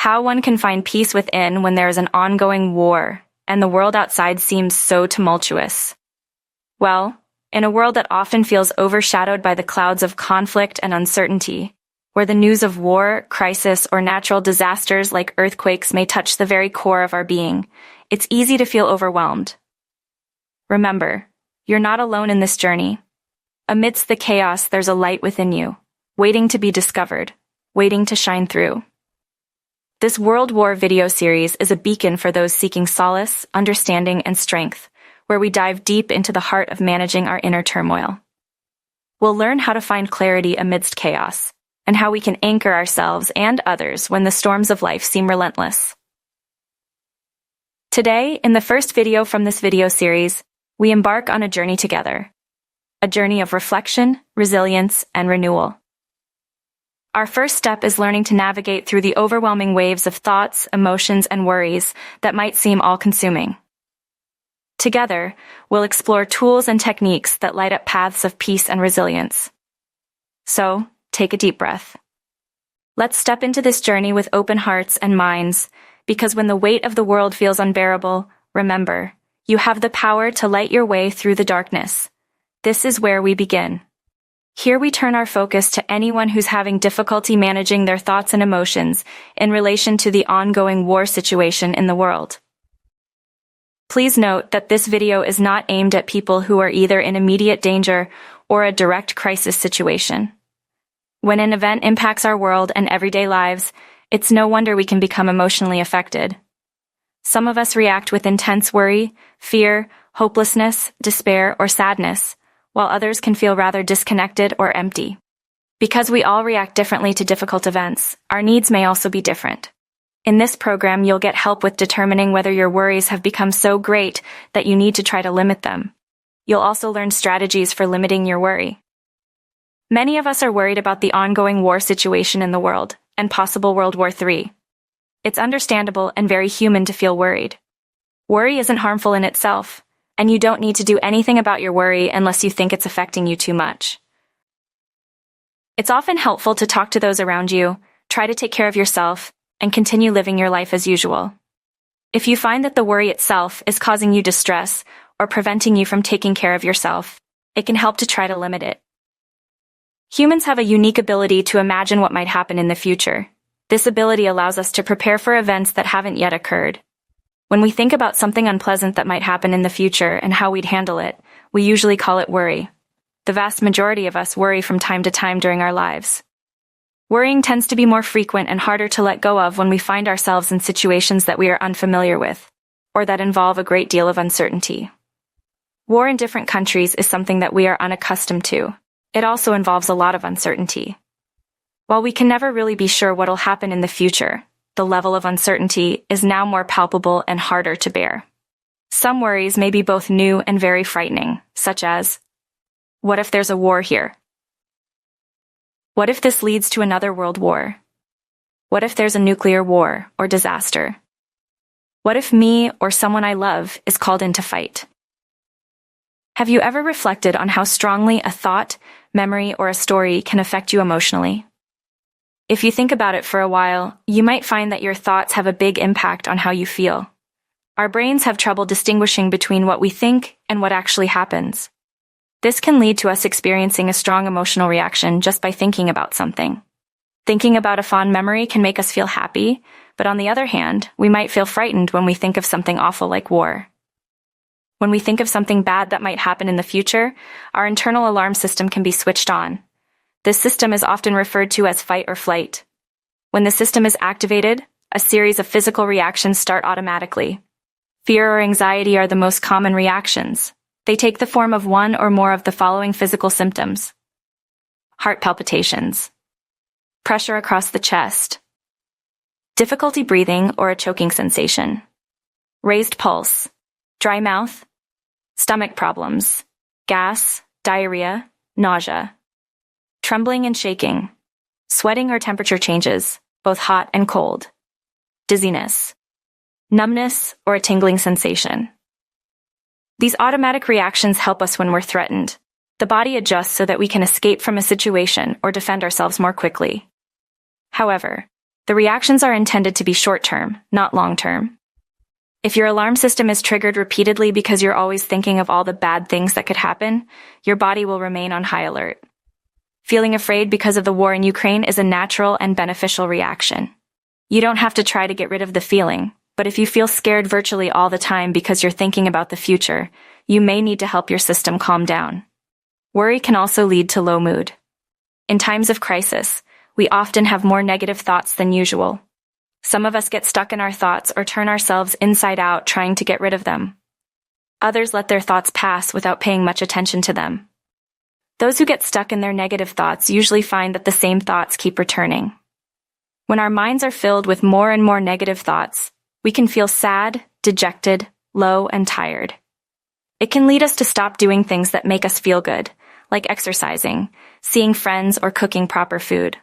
How one can find peace within when there is an ongoing war and the world outside seems so tumultuous. Well, in a world that often feels overshadowed by the clouds of conflict and uncertainty, where the news of war, crisis, or natural disasters like earthquakes may touch the very core of our being, it's easy to feel overwhelmed. Remember, you're not alone in this journey. Amidst the chaos, there's a light within you, waiting to be discovered, waiting to shine through. This World War video series is a beacon for those seeking solace, understanding, and strength, where we dive deep into the heart of managing our inner turmoil. We'll learn how to find clarity amidst chaos, and how we can anchor ourselves and others when the storms of life seem relentless. Today, in the first video from this video series, we embark on a journey together. A journey of reflection, resilience, and renewal. Our first step is learning to navigate through the overwhelming waves of thoughts, emotions, and worries that might seem all-consuming. Together, we'll explore tools and techniques that light up paths of peace and resilience. So, take a deep breath. Let's step into this journey with open hearts and minds, because when the weight of the world feels unbearable, remember, you have the power to light your way through the darkness. This is where we begin. Here we turn our focus to anyone who's having difficulty managing their thoughts and emotions in relation to the ongoing war situation in the world. Please note that this video is not aimed at people who are either in immediate danger or a direct crisis situation. When an event impacts our world and everyday lives, it's no wonder we can become emotionally affected. Some of us react with intense worry, fear, hopelessness, despair, or sadness, while others can feel rather disconnected or empty. Because we all react differently to difficult events, our needs may also be different. In this program, you'll get help with determining whether your worries have become so great that you need to try to limit them. You'll also learn strategies for limiting your worry. Many of us are worried about the ongoing war situation in the world, and possible World War III. It's understandable and very human to feel worried. Worry isn't harmful in itself, and you don't need to do anything about your worry unless you think it's affecting you too much. It's often helpful to talk to those around you, try to take care of yourself, and continue living your life as usual. If you find that the worry itself is causing you distress or preventing you from taking care of yourself, it can help to try to limit it. Humans have a unique ability to imagine what might happen in the future. This ability allows us to prepare for events that haven't yet occurred. When we think about something unpleasant that might happen in the future and how we'd handle it, we usually call it worry. The vast majority of us worry from time to time during our lives. Worrying tends to be more frequent and harder to let go of when we find ourselves in situations that we are unfamiliar with, or that involve a great deal of uncertainty. War in different countries is something that we are unaccustomed to. It also involves a lot of uncertainty. While we can never really be sure what'll happen in the future, the level of uncertainty is now more palpable and harder to bear. Some worries may be both new and very frightening, such as, what if there's a war here? What if this leads to another world war? What if there's a nuclear war or disaster? What if me or someone I love is called in to fight? Have you ever reflected on how strongly a thought, memory, or a story can affect you emotionally? If you think about it for a while, you might find that your thoughts have a big impact on how you feel. Our brains have trouble distinguishing between what we think and what actually happens. This can lead to us experiencing a strong emotional reaction just by thinking about something. Thinking about a fond memory can make us feel happy, but on the other hand, we might feel frightened when we think of something awful like war. When we think of something bad that might happen in the future, our internal alarm system can be switched on. This system is often referred to as fight or flight. When the system is activated, a series of physical reactions start automatically. Fear or anxiety are the most common reactions. They take the form of one or more of the following physical symptoms: heart palpitations, pressure across the chest, difficulty breathing or a choking sensation, raised pulse, dry mouth, stomach problems, gas, diarrhea, nausea, trembling and shaking, sweating or temperature changes, both hot and cold, dizziness, numbness, or a tingling sensation. These automatic reactions help us when we're threatened. The body adjusts so that we can escape from a situation or defend ourselves more quickly. However, The reactions are intended to be short-term, not long-term. If your alarm system is triggered repeatedly because you're always thinking of all the bad things that could happen, your body will remain on high alert. Feeling afraid because of the war in Ukraine is a natural and beneficial reaction. You don't have to try to get rid of the feeling, but if you feel scared virtually all the time because you're thinking about the future, you may need to help your system calm down. Worry can also lead to low mood. In times of crisis, we often have more negative thoughts than usual. Some of us get stuck in our thoughts or turn ourselves inside out trying to get rid of them. Others let their thoughts pass without paying much attention to them. Those who get stuck in their negative thoughts usually find that the same thoughts keep returning. When our minds are filled with more and more negative thoughts, we can feel sad, dejected, low, and tired. It can lead us to stop doing things that make us feel good, like exercising, seeing friends, or cooking proper food.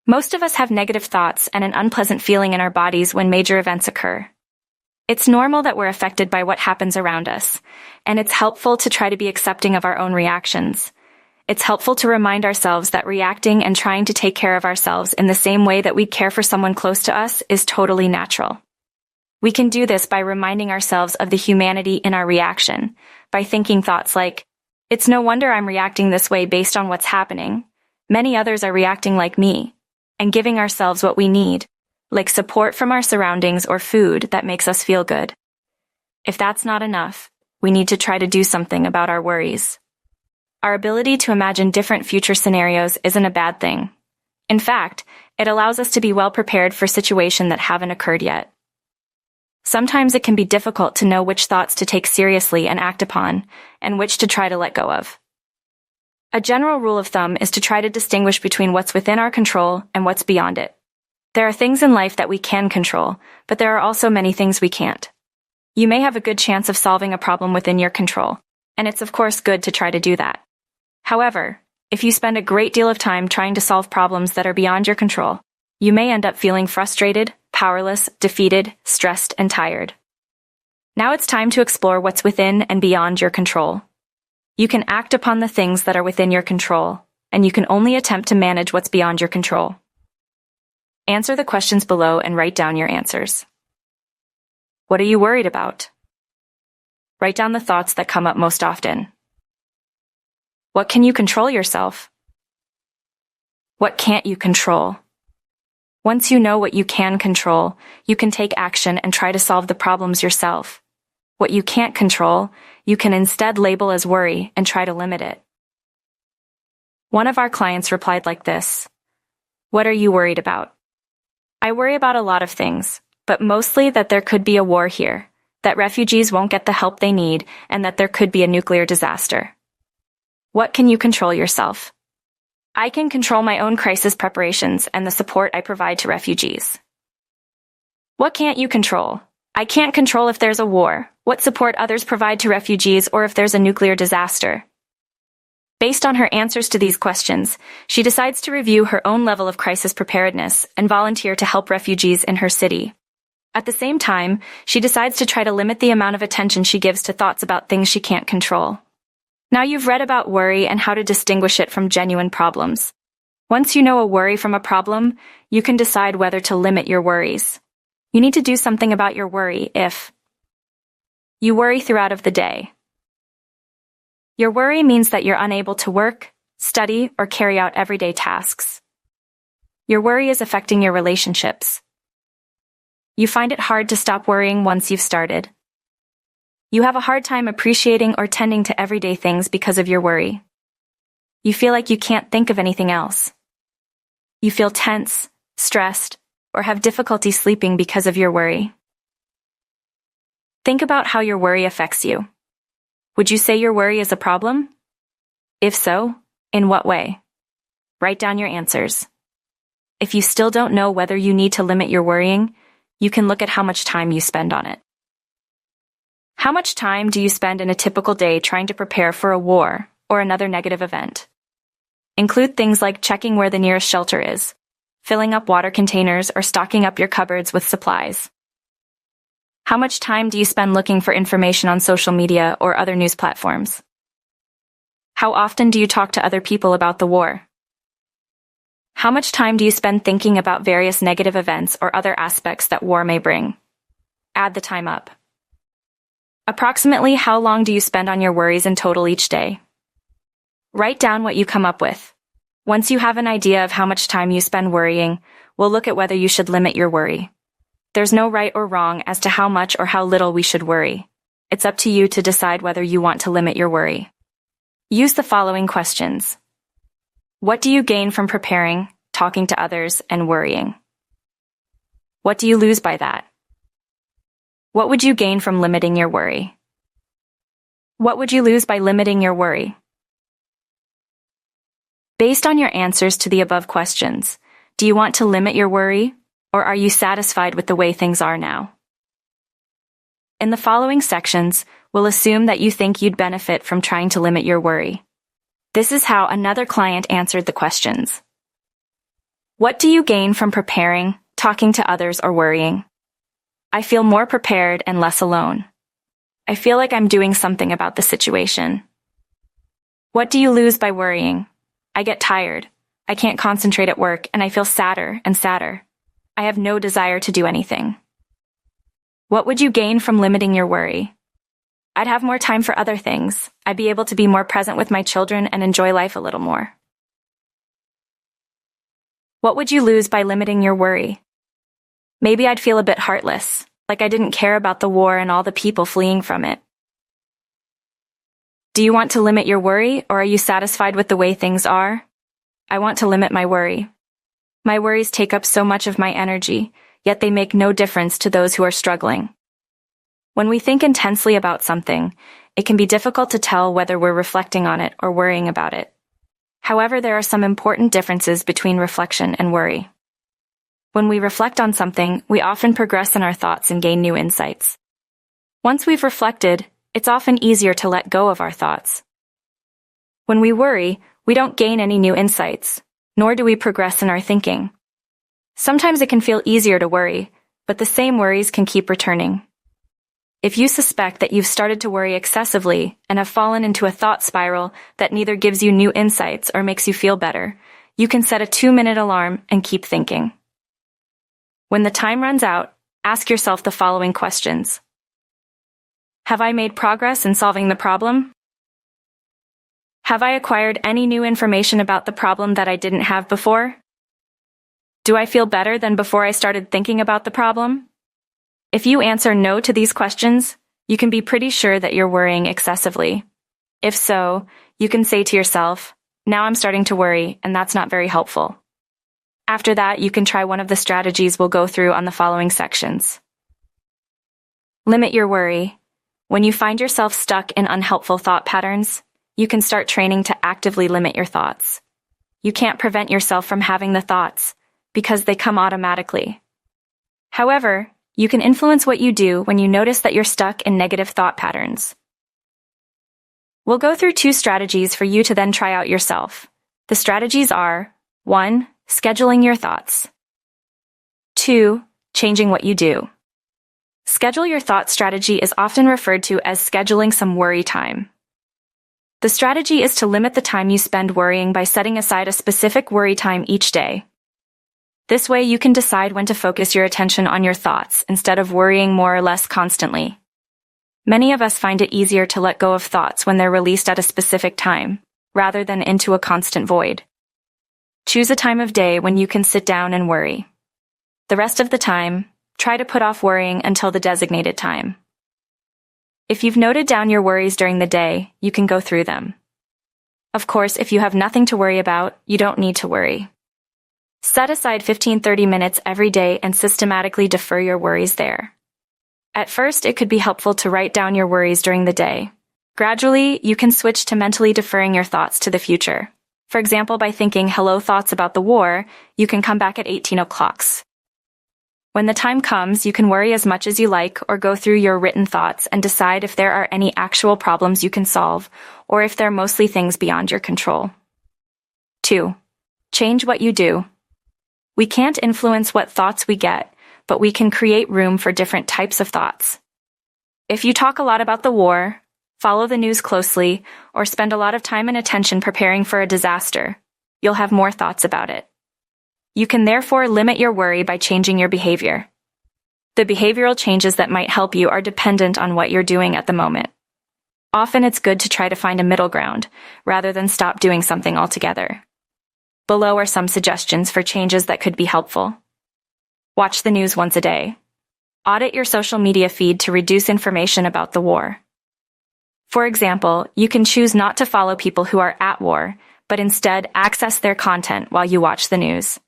Most of us have negative thoughts and an unpleasant feeling in our bodies when major events occur. It's normal that we're affected by what happens around us, and it's helpful to try to be accepting of our own reactions. It's helpful to remind ourselves that reacting and trying to take care of ourselves in the same way that we care for someone close to us is totally natural. We can do this by reminding ourselves of the humanity in our reaction, by thinking thoughts like, "It's no wonder I'm reacting this way based on what's happening. Many others are reacting like me," and giving ourselves what we need, like support from our surroundings or food that makes us feel good. If that's not enough, we need to try to do something about our worries. Our ability to imagine different future scenarios isn't a bad thing. In fact, it allows us to be well prepared for situations that haven't occurred yet. Sometimes it can be difficult to know which thoughts to take seriously and act upon, and which to try to let go of. A general rule of thumb is to try to distinguish between what's within our control and what's beyond it. There are things in life that we can control, but there are also many things we can't. You may have a good chance of solving a problem within your control, and it's of course good to try to do that. However, if you spend a great deal of time trying to solve problems that are beyond your control, you may end up feeling frustrated, powerless, defeated, stressed, and tired. Now it's time to explore what's within and beyond your control. You can act upon the things that are within your control, and you can only attempt to manage what's beyond your control. Answer the questions below and write down your answers. What are you worried about? Write down the thoughts that come up most often. What can you control yourself? What can't you control? Once you know what you can control, you can take action and try to solve the problems yourself. What you can't control, you can instead label as worry and try to limit it. One of our clients replied like this: "What are you worried about?" "I worry about a lot of things, but mostly that there could be a war here, that refugees won't get the help they need, and that there could be a nuclear disaster." What can you control yourself? I can control my own crisis preparations and the support I provide to refugees. What can't you control? I can't control if there's a war, what support others provide to refugees, or if there's a nuclear disaster. Based on her answers to these questions, she decides to review her own level of crisis preparedness and volunteer to help refugees in her city. At the same time, she decides to try to limit the amount of attention she gives to thoughts about things she can't control. Now you've read about worry and how to distinguish it from genuine problems. Once you know a worry from a problem, you can decide whether to limit your worries. You need to do something about your worry if you worry throughout of the day. Your worry means that you're unable to work, study, or carry out everyday tasks. Your worry is affecting your relationships. You find it hard to stop worrying once you've started. You have a hard time appreciating or tending to everyday things because of your worry. You feel like you can't think of anything else. You feel tense, stressed, or have difficulty sleeping because of your worry. Think about how your worry affects you. Would you say your worry is a problem? If so, in what way? Write down your answers. If you still don't know whether you need to limit your worrying, you can look at how much time you spend on it. How much time do you spend in a typical day trying to prepare for a war or another negative event? Include things like checking where the nearest shelter is, filling up water containers, or stocking up your cupboards with supplies. How much time do you spend looking for information on social media or other news platforms? How often do you talk to other people about the war? How much time do you spend thinking about various negative events or other aspects that war may bring? Add the time up. Approximately how long do you spend on your worries in total each day? Write down what you come up with. Once you have an idea of how much time you spend worrying, we'll look at whether you should limit your worry. There's no right or wrong as to how much or how little we should worry. It's up to you to decide whether you want to limit your worry. Use the following questions. What do you gain from preparing, talking to others, and worrying? What do you lose by that? What would you gain from limiting your worry? What would you lose by limiting your worry? Based on your answers to the above questions, do you want to limit your worry, or are you satisfied with the way things are now? In the following sections, we'll assume that you think you'd benefit from trying to limit your worry. This is how another client answered the questions. What do you gain from preparing, talking to others, or worrying? I feel more prepared and less alone. I feel like I'm doing something about the situation. What do you lose by worrying? I get tired. I can't concentrate at work, and I feel sadder and sadder. I have no desire to do anything. What would you gain from limiting your worry? I'd have more time for other things. I'd be able to be more present with my children and enjoy life a little more. What would you lose by limiting your worry? Maybe I'd feel a bit heartless, like I didn't care about the war and all the people fleeing from it. Do you want to limit your worry, or are you satisfied with the way things are? I want to limit my worry. My worries take up so much of my energy, yet they make no difference to those who are struggling. When we think intensely about something, it can be difficult to tell whether we're reflecting on it or worrying about it. However, there are some important differences between reflection and worry. When we reflect on something, we often progress in our thoughts and gain new insights. Once we've reflected, it's often easier to let go of our thoughts. When we worry, we don't gain any new insights, nor do we progress in our thinking. Sometimes it can feel easier to worry, but the same worries can keep returning. If you suspect that you've started to worry excessively and have fallen into a thought spiral that neither gives you new insights or makes you feel better, you can set a 2-minute alarm and keep thinking. When the time runs out, ask yourself the following questions. Have I made progress in solving the problem? Have I acquired any new information about the problem that I didn't have before? Do I feel better than before I started thinking about the problem? If you answer no to these questions, you can be pretty sure that you're worrying excessively. If so, you can say to yourself, now I'm starting to worry, and that's not very helpful. After that, you can try one of the strategies we'll go through on the following sections. Limit your worry. When you find yourself stuck in unhelpful thought patterns, you can start training to actively limit your thoughts. You can't prevent yourself from having the thoughts, because they come automatically. However, you can influence what you do when you notice that you're stuck in negative thought patterns. We'll go through 2 strategies for you to then try out yourself. The strategies are 1. Scheduling your thoughts. 2. Changing what you do. Schedule your thought strategy is often referred to as scheduling some worry time. The strategy is to limit the time you spend worrying by setting aside a specific worry time each day. This way you can decide when to focus your attention on your thoughts instead of worrying more or less constantly. Many of us find it easier to let go of thoughts when they're released at a specific time, rather than into a constant void. Choose a time of day when you can sit down and worry. The rest of the time, try to put off worrying until the designated time. If you've noted down your worries during the day, you can go through them. Of course, if you have nothing to worry about, you don't need to worry. Set aside 15-30 minutes every day and systematically defer your worries there. At first, it could be helpful to write down your worries during the day. Gradually, you can switch to mentally deferring your thoughts to the future. For example, by thinking hello thoughts about the war, you can come back at 18 o'clock. When the time comes, you can worry as much as you like or go through your written thoughts and decide if there are any actual problems you can solve or if they're mostly things beyond your control. 2. Change what you do. We can't influence what thoughts we get, but we can create room for different types of thoughts. If you talk a lot about the war, follow the news closely, or spend a lot of time and attention preparing for a disaster, you'll have more thoughts about it. You can therefore limit your worry by changing your behavior. The behavioral changes that might help you are dependent on what you're doing at the moment. Often it's good to try to find a middle ground, rather than stop doing something altogether. Below are some suggestions for changes that could be helpful. Watch the news once a day. Audit your social media feed to reduce information about the war. For example, you can choose not to follow people who are at war, but instead access their content while you watch the news.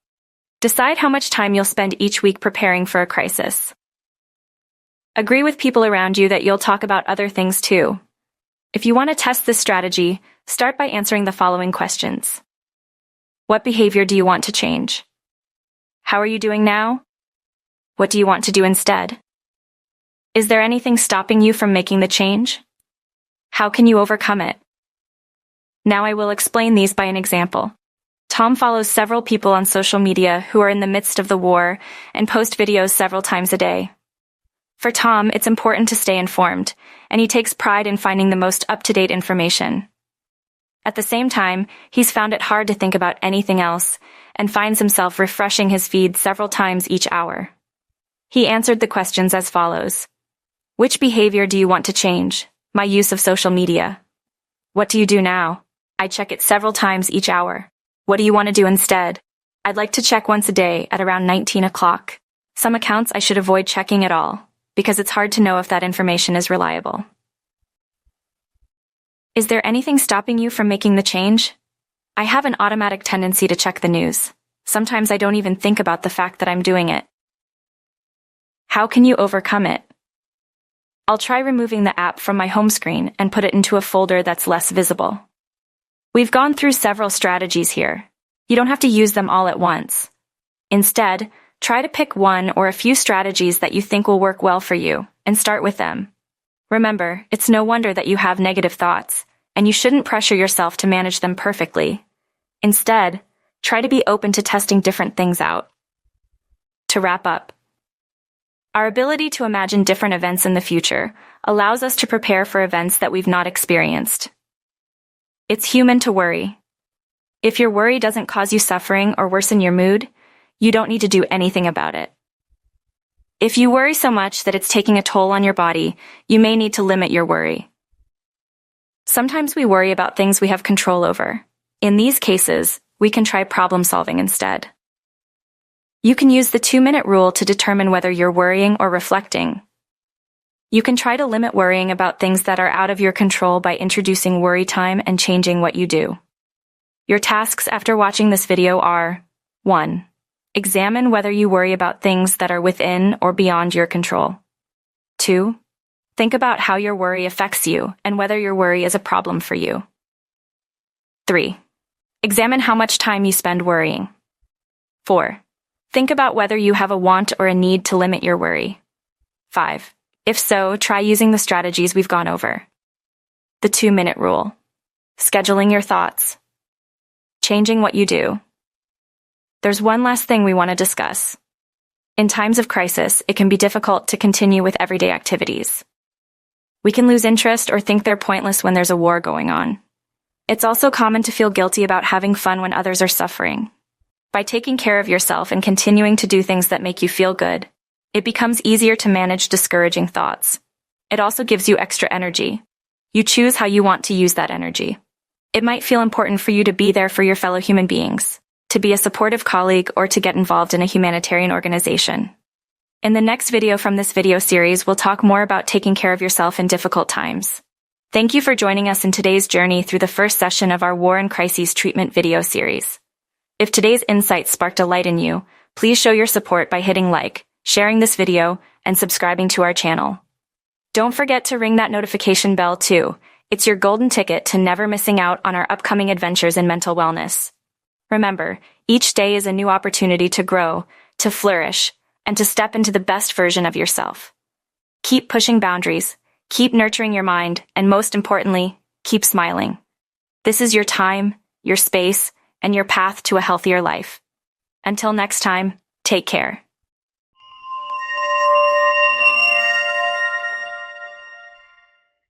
Decide how much time you'll spend each week preparing for a crisis. Agree with people around you that you'll talk about other things too. If you want to test this strategy, start by answering the following questions. What behavior do you want to change? How are you doing now? What do you want to do instead? Is there anything stopping you from making the change? How can you overcome it? Now I will explain these by an example. Tom follows several people on social media who are in the midst of the war and post videos several times a day. For Tom, it's important to stay informed, and he takes pride in finding the most up-to-date information. At the same time, he's found it hard to think about anything else and finds himself refreshing his feed several times each hour. He answered the questions as follows. Which behavior do you want to change? My use of social media. What do you do now? I check it several times each hour. What do you want to do instead? I'd like to check once a day at around 19 o'clock. Some accounts I should avoid checking at all, because it's hard to know if that information is reliable. Is there anything stopping you from making the change? I have an automatic tendency to check the news. Sometimes I don't even think about the fact that I'm doing it. How can you overcome it? I'll try removing the app from my home screen and put it into a folder that's less visible. We've gone through several strategies here. You don't have to use them all at once. Instead, try to pick one or a few strategies that you think will work well for you and start with them. Remember, it's no wonder that you have negative thoughts, and you shouldn't pressure yourself to manage them perfectly. Instead, try to be open to testing different things out. To wrap up, our ability to imagine different events in the future allows us to prepare for events that we've not experienced. It's human to worry. If your worry doesn't cause you suffering or worsen your mood, you don't need to do anything about it. If you worry so much that it's taking a toll on your body, you may need to limit your worry. Sometimes we worry about things we have control over. In these cases, we can try problem solving instead. You can use the 2-minute rule to determine whether you're worrying or reflecting. You can try to limit worrying about things that are out of your control by introducing worry time and changing what you do. Your tasks after watching this video are 1. Examine whether you worry about things that are within or beyond your control. 2. Think about how your worry affects you and whether your worry is a problem for you. 3. Examine how much time you spend worrying. 4. Think about whether you have a want or a need to limit your worry. 5. If so, try using the strategies we've gone over. The 2-minute rule. Scheduling your thoughts. Changing what you do. There's one last thing we want to discuss. In times of crisis, it can be difficult to continue with everyday activities. We can lose interest or think they're pointless when there's a war going on. It's also common to feel guilty about having fun when others are suffering. By taking care of yourself and continuing to do things that make you feel good, it becomes easier to manage discouraging thoughts. It also gives you extra energy. You choose how you want to use that energy. It might feel important for you to be there for your fellow human beings, to be a supportive colleague, or to get involved in a humanitarian organization. In the next video from this video series, we'll talk more about taking care of yourself in difficult times. Thank you for joining us in today's journey through the first session of our War and Crises Treatment video series. If today's insights sparked a light in you, please show your support by hitting like, sharing this video, and subscribing to our channel. Don't forget to ring that notification bell too. It's your golden ticket to never missing out on our upcoming adventures in mental wellness. Remember, each day is a new opportunity to grow, to flourish, and to step into the best version of yourself. Keep pushing boundaries, keep nurturing your mind, and most importantly, keep smiling. This is your time, your space, and your path to a healthier life. Until next time, take care.